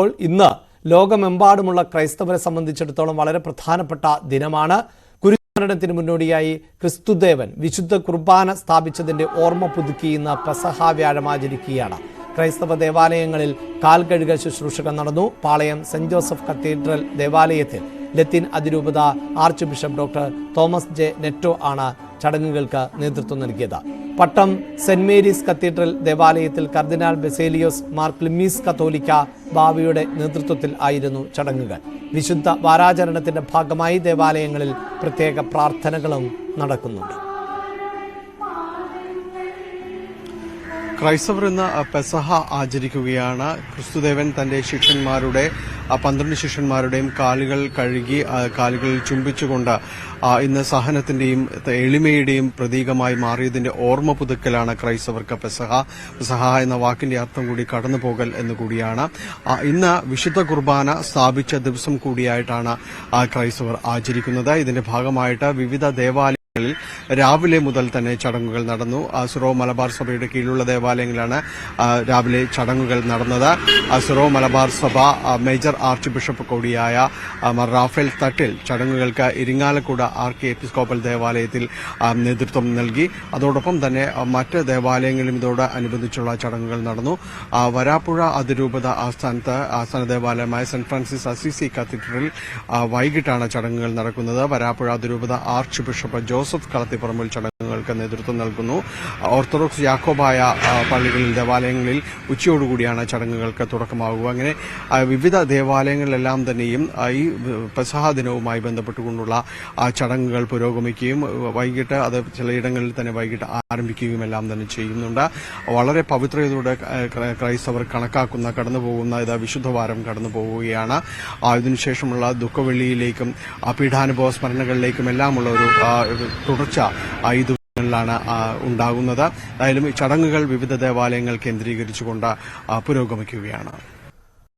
ഇന്ന് ലോകമെമ്പാടുമുള്ള ക്രൈസ്തവരെ സംബന്ധിച്ചിടത്തോളം വളരെ പ്രധാനപ്പെട്ട ദിനമാണ്. കുരിശുമരണത്തിന് മുന്നോടിയായി ക്രിസ്തുദേവൻ വിശുദ്ധ കുർബാന സ്ഥാപിച്ചതിന്റെ ഓർമ്മ പുതുക്കി ഇന്ന് പെസഹ വ്യാഴം ആചരിക്കുകയാണ്. ക്രൈസ്തവ ദേവാലയങ്ങളിൽ കാൽകഴുകൽ ശുശ്രൂഷകൾ നടന്നു. പാളയം സെന്റ് ജോസഫ് കത്തീഡ്രൽ ദേവാലയത്തിൽ ലത്തീൻ അതിരൂപത archbishop doctor Thomas J Netto ആണ് ചടങ്ങുകൾക്ക് നേതൃത്വം നൽകിയത്. പട്ടം സെന്റ് മേരീസ് കത്തീഡ്രൽ ദേവാലയത്തിൽ കർദിനാൾ ബസേലിയോസ് മാർ ക്ലിമ്മീസ് കത്തോലിക്ക ബാവയുടെ നേതൃത്വത്തിൽ ആയിരുന്നു ചടങ്ങുകൾ. വിശുദ്ധ വാരാചരണത്തിന്റെ ഭാഗമായി ദേവാലയങ്ങളിൽ പ്രത്യേക പ്രാർത്ഥനകളും നടക്കുന്നുണ്ട്. ക്രൈസ്തവർ ഇന്ന് പെസഹ ആചരിക്കുകയാണ്. ക്രിസ്തുദേവൻ തന്റെ ശിഷ്യന്മാരുടെ 12 ശിഷ്യന്മാരുടെയും കാലുകൾ കഴുകി കാലുകളിൽ ചുംബിച്ചുകൊണ്ട് ഇന്ന് സഹനത്തിന്റെയും എളിമയുടെയും പ്രതീകമായി മാറിയതിന്റെ ഓർമ്മ പുതുക്കലാണ് ക്രൈസ്തവർക്ക് പെസഹ. പെസഹ എന്ന വാക്കിന്റെ അർത്ഥം കൂടി കടന്നുപോകൽ എന്നുകൂടിയാണ്. ഇന്ന് വിശുദ്ധ കുർബാന സ്ഥാപിച്ച ദിവസം കൂടിയായിട്ടാണ് ക്രൈസ്തവർ ആചരിക്കുന്നത്. ഇതിന്റെ ഭാഗമായിട്ട് വിവിധ ദേവാലയങ്ങളിൽ രാവിലെ മുതൽ തന്നെ ചടങ്ങുകൾ നടന്നു. സിറോ മലബാർ സഭയുടെ കീഴിലുള്ള ദേവാലയങ്ങളിലാണ് രാവിലെ ചടങ്ങുകൾ നടന്നത്. സിറോ മലബാർ സഭ മേജർ ആർച്ച് ബിഷപ്പ് കൂടിയായ മാർ റാഫേൽ തട്ടിൽ ചടങ്ങുകൾക്ക് ഇരിങ്ങാലക്കുട ആർക്കി എപ്പിസ്കോപ്പൽ ദേവാലയത്തിൽ നേതൃത്വം നൽകി. അതോടൊപ്പം തന്നെ മറ്റ് ദേവാലയങ്ങളിലും ഇതോട് അനുബന്ധിച്ചുള്ള ചടങ്ങുകൾ നടന്നു. വരാപ്പുഴ അതിരൂപത ആസ്ഥാന ദേവാലയമായ സെന്റ് ഫ്രാൻസിസ് അസീസി കത്തീഡ്രലിൽ വൈകിട്ടാണ് ചടങ്ങുകൾ നടക്കുന്നത്. വരാപ്പുഴ അതിരൂപത ആർച്ച് ബിഷപ്പ് ജോസഫ് കളത്തിപ്പറമ്പിൽ ചടങ്ങുകൾക്ക് നേതൃത്വം നൽകുന്നു. ഓർത്തഡോക്സ് യാക്കോബായ പള്ളികളിൽ ദേവാലയങ്ങളിൽ ഉച്ചയോടുകൂടിയാണ് ചടങ്ങുകൾക്ക് തുടക്കമാകുക. അങ്ങനെ വിവിധ ദേവാലയങ്ങളിലെല്ലാം തന്നെയും ഈ പെസഹ ദിനവുമായി ബന്ധപ്പെട്ടുകൊണ്ടുള്ള ചടങ്ങുകൾ പുരോഗമിക്കുകയും വൈകിട്ട് അത് ചിലയിടങ്ങളിൽ തന്നെ വൈകിട്ട് ആരംഭിക്കുകയും എല്ലാം തന്നെ ചെയ്യുന്നുണ്ട്. വളരെ പവിത്രതയോടെ ക്രൈസ്തവർ കണക്കാക്കുന്ന കടന്നുപോകുന്ന വിശുദ്ധവാരം കടന്നു പോവുകയാണ്. ഇതിനുശേഷമുള്ള ദുഃഖവെള്ളിയിലേക്കും പീഠാനുഭവ സ്മരണകളിലേക്കും എല്ലാമുള്ള ഒരു തുടർച്ച ഈ ദിവസങ്ങളിലാണ് ഉണ്ടാകുന്നത്. എന്തായാലും ഈ ചടങ്ങുകൾ വിവിധ ദേവാലയങ്ങൾ കേന്ദ്രീകരിച്ചുകൊണ്ട് പുരോഗമിക്കുകയാണ്.